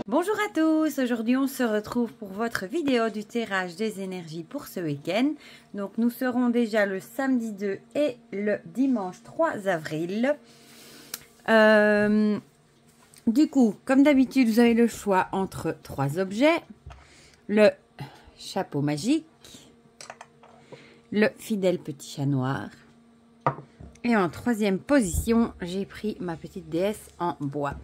Bonjour à tous, aujourd'hui on se retrouve pour votre vidéo du tirage des énergies pour ce week-end. Donc nous serons déjà le samedi 2 et le dimanche 3 avril. Du coup, comme d'habitude, vous avez le choix entre 3 objets. Le chapeau magique, le fidèle petit chat noir. Et en troisième position, j'ai pris ma petite déesse en bois.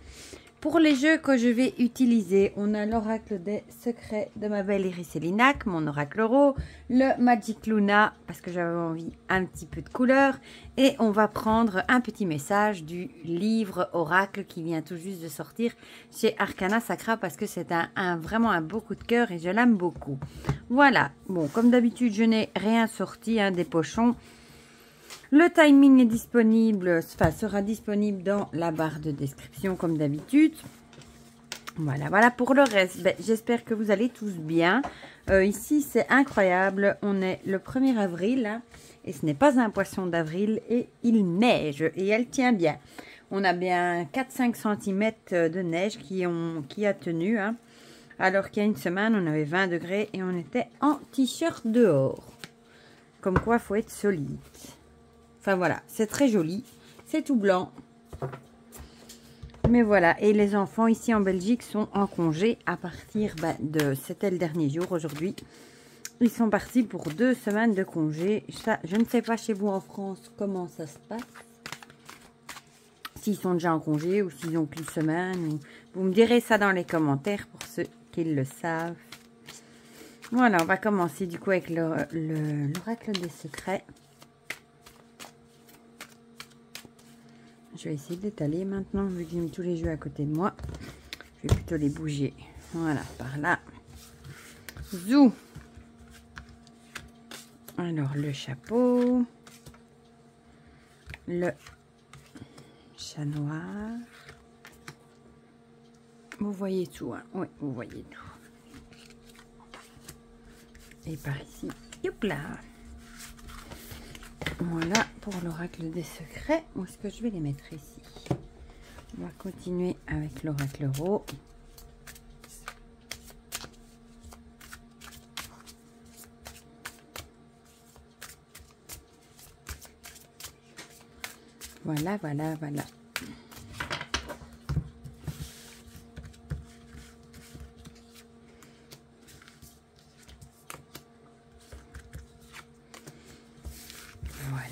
Pour les jeux que je vais utiliser, on a l'oracle des secrets de ma belle Iris Elinac, mon oracle euro, le Magic Luna, parce que j'avais envie un petit peu de couleur, et on va prendre un petit message du livre oracle qui vient tout juste de sortir chez Arcana Sacra, parce que c'est vraiment un beau coup de cœur et je l'aime beaucoup. Voilà, bon, comme d'habitude, je n'ai rien sorti, des pochons. Le timing est disponible, sera disponible dans la barre de description comme d'habitude. Voilà pour le reste. J'espère que vous allez tous bien. Ici, c'est incroyable. On est le 1er avril hein, et ce n'est pas un poisson d'avril et il neige et elle tient bien. On a bien 4-5 cm de neige qui a tenu. Hein, alors qu'il y a une semaine, on avait 20 degrés et on était en t-shirt dehors. Comme quoi, il faut être solide. Enfin voilà, c'est très joli, c'est tout blanc. Mais voilà, et les enfants ici en Belgique sont en congé à partir de... C'était le dernier jour aujourd'hui. Ils sont partis pour 2 semaines de congé. Ça, je ne sais pas chez vous en France comment ça se passe. S'ils sont déjà en congé ou s'ils ont qu'une semaine. Ou... Vous me direz ça dans les commentaires pour ceux qui le savent. Voilà, on va commencer du coup avec l'oracle des secrets. Je vais essayer d'étaler maintenant, vu que j'ai mis tous les jeux à côté de moi. Je vais plutôt les bouger. Voilà, par là. Zou. Alors, le chapeau. Le chat noir. Vous voyez tout, hein? Oui, vous voyez tout. Et par ici, youp là. Voilà pour l'oracle des secrets. Où est-ce que je vais les mettre ici? On va continuer avec l'oracle euro. Voilà.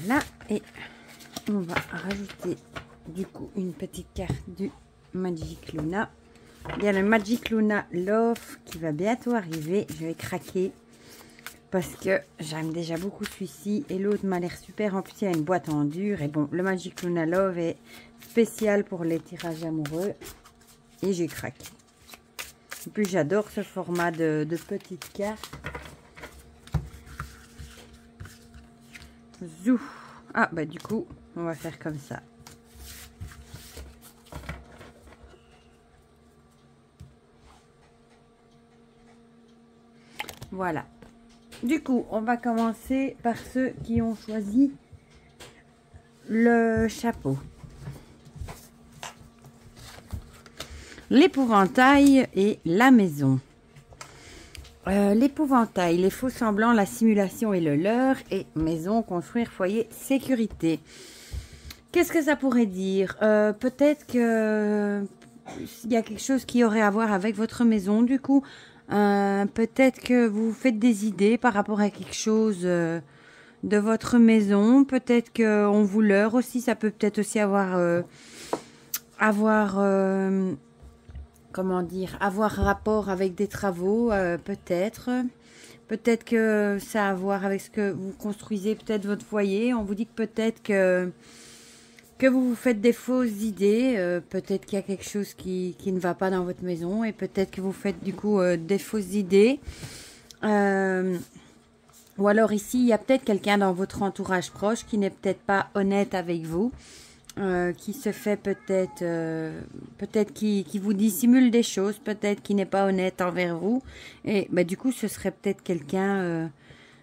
Voilà, et on va rajouter du coup une petite carte du Magic Luna. Il y a le Magic Luna Love qui va bientôt arriver. Je vais craquer parce que j'aime déjà beaucoup celui-ci et l'autre m'a l'air super. En plus, il y a une boîte en dur. Et bon, le Magic Luna Love est spécial pour les tirages amoureux et j'ai craqué. En plus, j'adore ce format de petites cartes. Zou. Ah du coup on va faire comme ça. Voilà. Du coup on va commencer par ceux qui ont choisi le chapeau. L'épouvantail et la maison. L'épouvantail, les faux semblants, la simulation et le leurre, et maison, construire, foyer, sécurité. Qu'est-ce que ça pourrait dire? Peut-être que il y a quelque chose qui aurait à voir avec votre maison, du coup. Peut-être que vous faites des idées par rapport à quelque chose de votre maison. Peut-être qu'on vous leurre aussi. Ça peut peut-être aussi avoir comment dire, avoir rapport avec des travaux, peut-être que ça a à voir avec ce que vous construisez, peut-être votre foyer. On vous dit que peut-être que vous vous faites des fausses idées, peut-être qu'il y a quelque chose qui ne va pas dans votre maison et peut-être que vous faites du coup des fausses idées. Ou alors ici, il y a peut-être quelqu'un dans votre entourage proche qui n'est peut-être pas honnête avec vous. Qui se fait peut-être qui vous dissimule des choses, peut-être qui n'est pas honnête envers vous. Et du coup, ce serait peut-être quelqu'un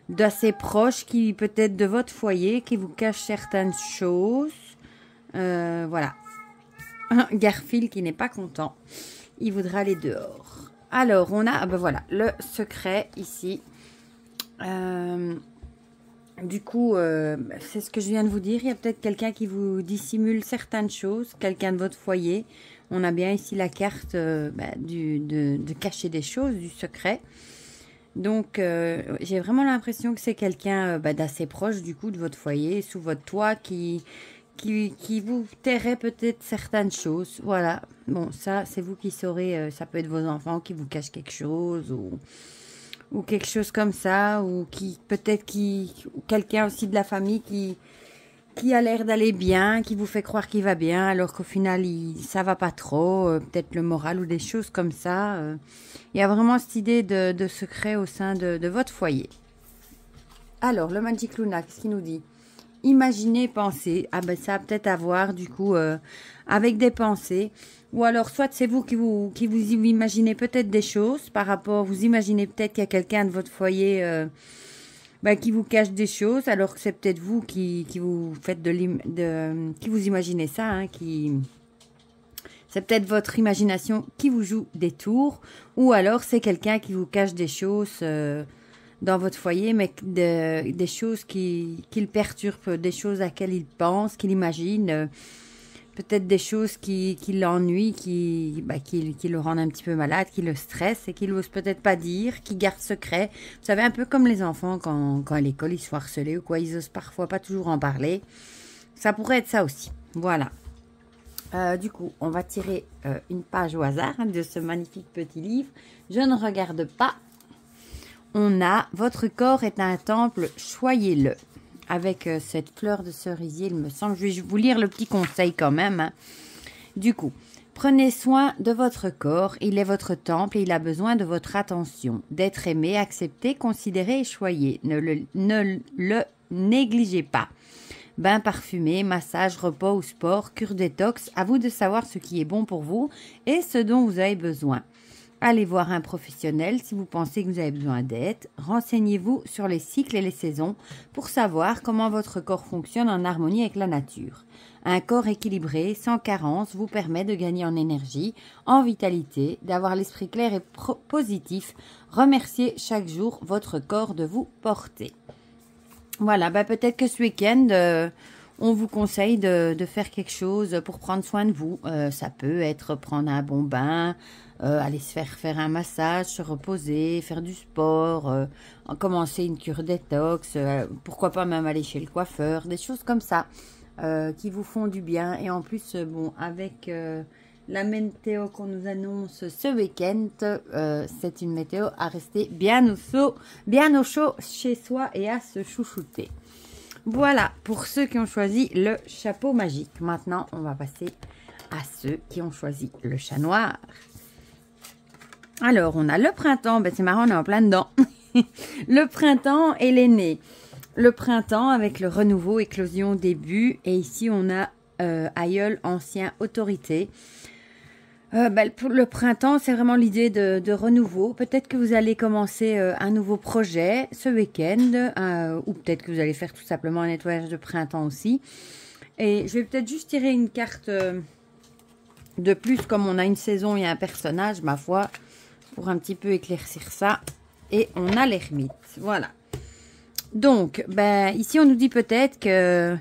d'assez proche, qui peut-être de votre foyer, qui vous cache certaines choses. Voilà. Garfield qui n'est pas content. il voudra aller dehors. Alors, on a, ben voilà, le secret ici. Du coup, c'est ce que je viens de vous dire. Il y a peut-être quelqu'un qui vous dissimule certaines choses, quelqu'un de votre foyer. On a bien ici la carte de cacher des choses, du secret. Donc, j'ai vraiment l'impression que c'est quelqu'un d'assez proche, du coup, de votre foyer, sous votre toit, qui vous tairait peut-être certaines choses. Voilà. Bon, ça, c'est vous qui saurez. Ça peut être vos enfants qui vous cachent quelque chose ou quelque chose comme ça. Ou peut-être quelqu'un aussi de la famille qui a l'air d'aller bien, qui vous fait croire qu'il va bien, alors qu'au final, ça va pas trop. Peut-être le moral ou des choses comme ça. Il y a vraiment cette idée de secret au sein de votre foyer. Alors, le Magic Luna, qu'est-ce qu'il nous dit? Imaginez, pensez. Ah ben ça a peut-être à voir du coup avec des pensées. Ou alors soit c'est vous qui vous imaginez peut-être des choses par rapport, vous imaginez peut-être qu'il y a quelqu'un de votre foyer qui vous cache des choses, alors que c'est peut-être vous qui vous faites qui vous imaginez ça, hein, c'est peut-être votre imagination qui vous joue des tours, ou alors c'est quelqu'un qui vous cache des choses dans votre foyer, mais des choses qui le perturbent, des choses à laquelle il pense, qu'il imagine, peut-être des choses qui l'ennuient, qui le rendent un petit peu malade, qui le stressent et qu'il n'ose peut-être pas dire, qui garde secret. Vous savez, un peu comme les enfants quand à l'école ils sont harcelés ou quoi, ils osent parfois pas toujours en parler. Ça pourrait être ça aussi. Voilà. Du coup, on va tirer une page au hasard de ce magnifique petit livre. Je ne regarde pas. On a « Votre corps est un temple, choyez-le » avec cette fleur de cerisier, il me semble. Je vais vous lire le petit conseil quand même. Hein. Du coup, prenez soin de votre corps. Il est votre temple et il a besoin de votre attention. D'être aimé, accepté, considéré et choyé. Ne le négligez pas. Bain parfumé, massage, repos ou sport, cure détox. À vous de savoir ce qui est bon pour vous et ce dont vous avez besoin. Allez voir un professionnel si vous pensez que vous avez besoin d'aide. Renseignez-vous sur les cycles et les saisons pour savoir comment votre corps fonctionne en harmonie avec la nature. Un corps équilibré, sans carence, vous permet de gagner en énergie, en vitalité, d'avoir l'esprit clair et positif. Remerciez chaque jour votre corps de vous porter. Voilà, peut-être que ce week-end, on vous conseille de faire quelque chose pour prendre soin de vous. Ça peut être prendre un bon bain, aller se faire un massage, se reposer, faire du sport, commencer une cure détox, pourquoi pas même aller chez le coiffeur, des choses comme ça qui vous font du bien. Et en plus, avec la météo qu'on nous annonce ce week-end, c'est une météo à rester bien au chaud chez soi et à se chouchouter. Voilà, pour ceux qui ont choisi le chapeau magique. Maintenant, on va passer à ceux qui ont choisi le chat noir. Alors, on a le printemps. C'est marrant, on est en plein dedans. Le printemps et l'aîné. Le printemps avec le renouveau, éclosion, début. Et ici, on a aïeul, ancien, autorité. Pour le printemps, c'est vraiment l'idée de renouveau. Peut-être que vous allez commencer un nouveau projet ce week-end, ou peut-être que vous allez faire tout simplement un nettoyage de printemps aussi. Et je vais peut-être juste tirer une carte de plus, comme on a une saison et un personnage, ma foi, pour un petit peu éclaircir ça. Et on a l'ermite, voilà. Donc, ici on nous dit peut-être que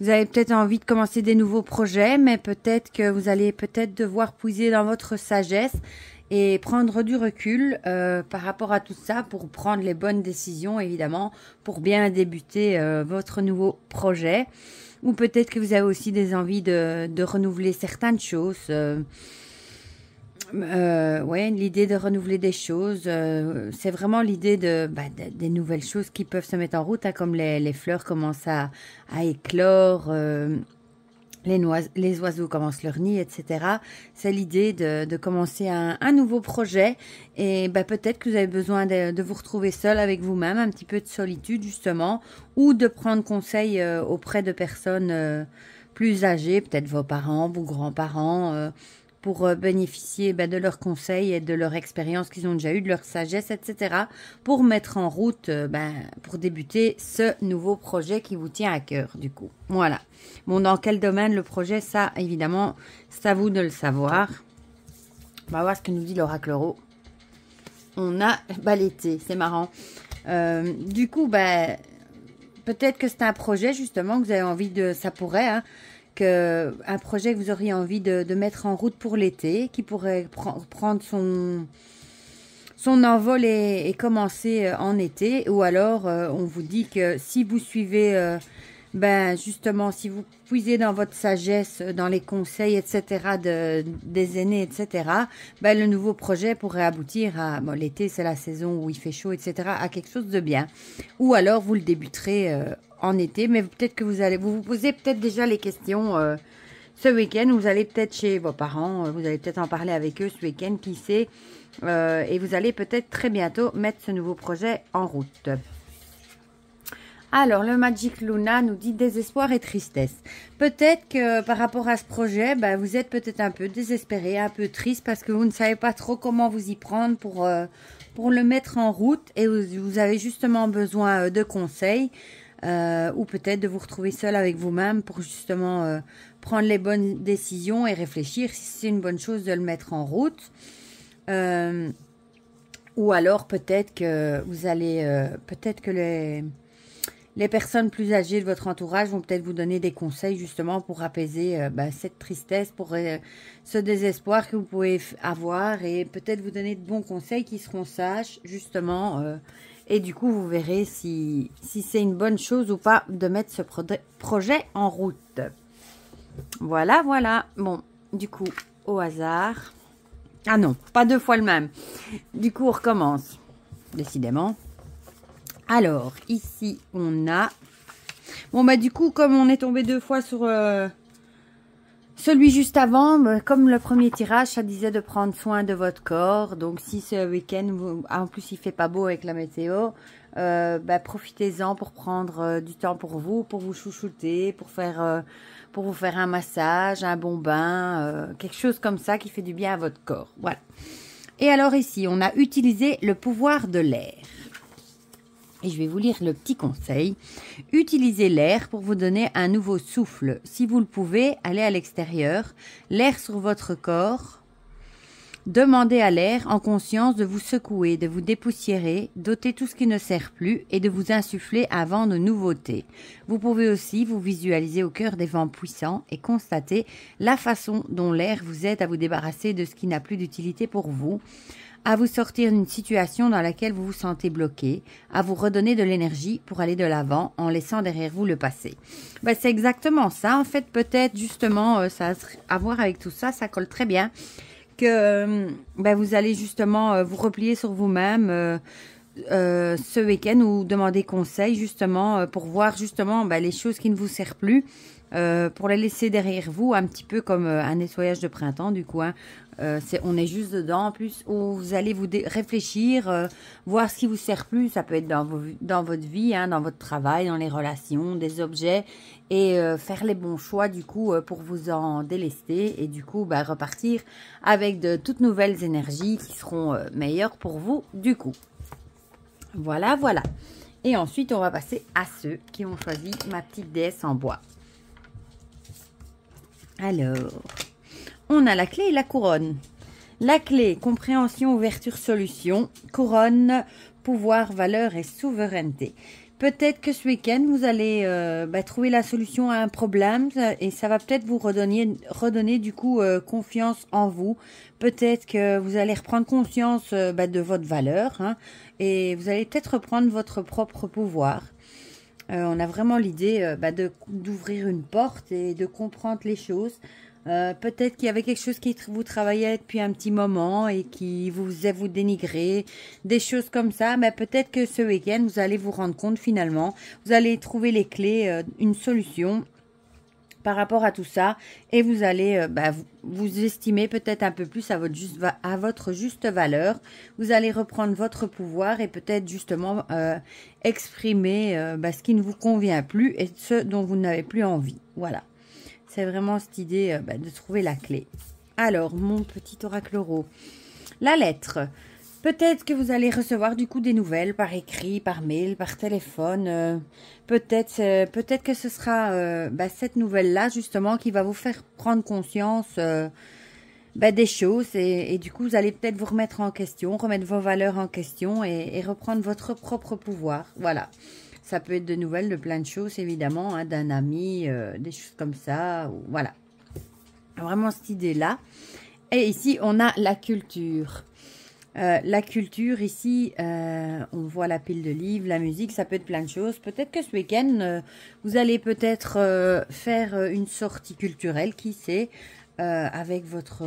vous avez peut-être envie de commencer des nouveaux projets, mais peut-être que vous allez peut-être devoir puiser dans votre sagesse et prendre du recul par rapport à tout ça pour prendre les bonnes décisions, évidemment, pour bien débuter votre nouveau projet. Ou peut-être que vous avez aussi des envies de renouveler certaines choses. L'idée de renouveler des choses, c'est vraiment l'idée des nouvelles choses qui peuvent se mettre en route, hein, comme les fleurs commencent à éclore, les oiseaux commencent leur nid, etc. C'est l'idée de commencer un nouveau projet et peut-être que vous avez besoin de vous retrouver seul avec vous-même, un petit peu de solitude justement, ou de prendre conseil auprès de personnes plus âgées, peut-être vos parents, vos grands-parents, pour bénéficier de leurs conseils et de leur expérience qu'ils ont déjà eu, de leur sagesse, etc. pour mettre en route, pour débuter ce nouveau projet qui vous tient à cœur, du coup. Voilà. Bon, dans quel domaine le projet, ça, évidemment, c'est à vous de le savoir. On va voir ce que nous dit l'oracle Euro. On a l'été, c'est marrant. Du coup, peut-être que c'est un projet justement que vous avez envie de... Ça pourrait, hein, un projet que vous auriez envie de mettre en route pour l'été, qui pourrait prendre son envol et commencer en été. Ou alors, on vous dit que si vous suivez... justement, si vous puisez dans votre sagesse, dans les conseils, etc., des aînés, etc., le nouveau projet pourrait aboutir à, l'été, c'est la saison où il fait chaud, etc., à quelque chose de bien. Ou alors, vous le débuterez en été, mais peut-être que vous posez peut-être déjà les questions ce week-end, vous allez peut-être chez vos parents, vous allez peut-être en parler avec eux ce week-end, qui sait, et vous allez peut-être très bientôt mettre ce nouveau projet en route. Alors, le Magic Luna nous dit désespoir et tristesse. Peut-être que par rapport à ce projet, vous êtes peut-être un peu désespéré, un peu triste parce que vous ne savez pas trop comment vous y prendre pour le mettre en route et vous avez justement besoin de conseils ou peut-être de vous retrouver seul avec vous-même pour justement prendre les bonnes décisions et réfléchir si c'est une bonne chose de le mettre en route. Ou alors peut-être que vous allez, peut-être que les personnes plus âgées de votre entourage vont peut-être vous donner des conseils justement pour apaiser cette tristesse, pour ce désespoir que vous pouvez avoir et peut-être vous donner de bons conseils qui seront sages justement. Et du coup, vous verrez si c'est une bonne chose ou pas de mettre ce projet en route. Voilà, voilà. Bon, du coup, au hasard. Ah non, pas deux fois le même. Du coup, on recommence. Décidément. Alors, ici, on a... Bon, du coup, comme on est tombé deux fois sur celui juste avant, comme le premier tirage, ça disait de prendre soin de votre corps. Donc, si ce week-end, en plus, il fait pas beau avec la météo, profitez-en pour prendre du temps pour vous chouchouter, pour vous faire un massage, un bon bain, quelque chose comme ça qui fait du bien à votre corps. Voilà. Et alors ici, on a utilisé le pouvoir de l'air. Et je vais vous lire le petit conseil. Utilisez l'air pour vous donner un nouveau souffle. Si vous le pouvez, allez à l'extérieur. L'air sur votre corps. Demandez à l'air en conscience de vous secouer, de vous dépoussiérer, d'ôter tout ce qui ne sert plus et de vous insuffler un vent de nouveauté. Vous pouvez aussi vous visualiser au cœur des vents puissants et constater la façon dont l'air vous aide à vous débarrasser de ce qui n'a plus d'utilité pour vous, à vous sortir d'une situation dans laquelle vous vous sentez bloqué, à vous redonner de l'énergie pour aller de l'avant en laissant derrière vous le passé. C'est exactement ça. En fait, peut-être justement, ça a à voir avec tout ça, ça colle très bien, que vous allez justement vous replier sur vous-même ce week-end ou demander conseil justement pour voir justement les choses qui ne vous servent plus, pour les laisser derrière vous, un petit peu comme un nettoyage de printemps du coup, hein. On est juste dedans en plus où vous allez vous réfléchir, voir ce qui vous sert plus. Ça peut être dans votre vie, hein, dans votre travail, dans les relations, des objets et faire les bons choix du coup pour vous en délester et du coup repartir avec de toutes nouvelles énergies qui seront meilleures pour vous du coup. Voilà, voilà. Et ensuite, on va passer à ceux qui ont choisi ma petite déesse en bois. Alors, on a la clé et la couronne. La clé, compréhension, ouverture, solution. Couronne, pouvoir, valeur et souveraineté. Peut-être que ce week-end, vous allez trouver la solution à un problème et ça va peut-être vous redonner du coup confiance en vous. Peut-être que vous allez reprendre conscience de votre valeur, hein, et vous allez peut-être reprendre votre propre pouvoir. On a vraiment l'idée d'ouvrir une porte et de comprendre les choses. Peut-être qu'il y avait quelque chose qui vous travaillait depuis un petit moment et qui vous dénigrer, des choses comme ça. Mais peut-être que ce week-end, vous allez vous rendre compte finalement. Vous allez trouver les clés, une solution par rapport à tout ça. Et vous allez vous estimer peut-être un peu plus à votre juste valeur. Vous allez reprendre votre pouvoir et peut-être justement exprimer ce qui ne vous convient plus et ce dont vous n'avez plus envie. Voilà. C'est vraiment cette idée de trouver la clé. Alors, mon petit oracle Euro. La lettre. Peut-être que vous allez recevoir du coup des nouvelles par écrit, par mail, par téléphone. Peut-être que ce sera cette nouvelle-là justement qui va vous faire prendre conscience des choses et du coup, vous allez peut-être vous remettre en question, remettre vos valeurs en question et reprendre votre propre pouvoir. Voilà. Ça peut être de nouvelles, de plein de choses, évidemment, hein, d'un ami, des choses comme ça. Ou, voilà. Vraiment cette idée-là. Et ici, on a la culture. La culture, ici, on voit la pile de livres, la musique, ça peut être plein de choses. Peut-être que ce week-end, vous allez peut-être faire une sortie culturelle, qui sait, avec votre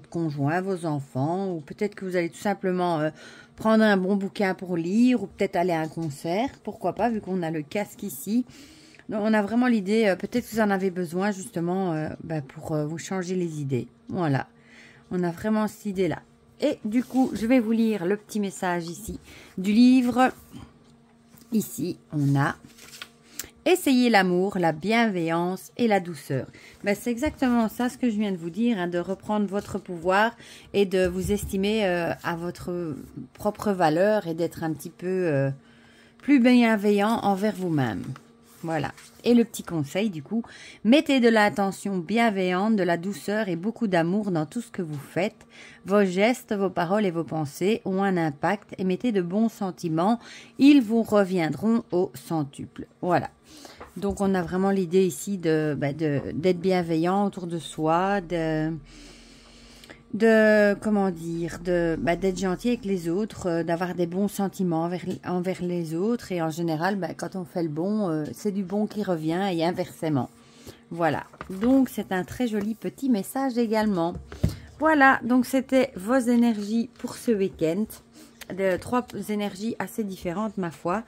conjoint, vos enfants. Ou peut-être que vous allez tout simplement prendre un bon bouquin pour lire, ou peut-être aller à un concert. Pourquoi pas, vu qu'on a le casque ici. Donc, on a vraiment l'idée, peut-être que vous en avez besoin, justement, pour vous changer les idées. Voilà, on a vraiment cette idée-là. Et du coup, je vais vous lire le petit message ici du livre. Ici, on a « Essayez l'amour, la bienveillance et la douceur ». C'est exactement ça ce que je viens de vous dire, hein, de reprendre votre pouvoir et de vous estimer à votre propre valeur et d'être un petit peu plus bienveillant envers vous-même. Voilà. Et le petit conseil, du coup, mettez de l'attention bienveillante, de la douceur et beaucoup d'amour dans tout ce que vous faites. Vos gestes, vos paroles et vos pensées ont un impact et mettez de bons sentiments. Ils vous reviendront au centuple. Voilà. Donc, on a vraiment l'idée ici d'être bienveillant autour de soi, comment dire, d'être gentil avec les autres, d'avoir des bons sentiments envers les autres. Et en général, quand on fait le bon, c'est du bon qui revient et inversement. Voilà. Donc, c'est un très joli petit message également. Voilà. Donc, c'était vos énergies pour ce week-end. Trois énergies assez différentes, ma foi.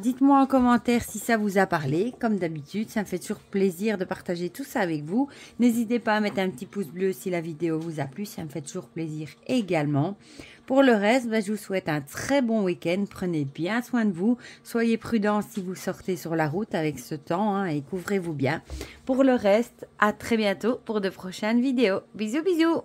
Dites-moi en commentaire si ça vous a parlé, comme d'habitude, ça me fait toujours plaisir de partager tout ça avec vous. N'hésitez pas à mettre un petit pouce bleu si la vidéo vous a plu, ça me fait toujours plaisir également. Pour le reste, je vous souhaite un très bon week-end, prenez bien soin de vous, soyez prudents si vous sortez sur la route avec ce temps, hein, et couvrez-vous bien. Pour le reste, à très bientôt pour de prochaines vidéos. Bisous bisous.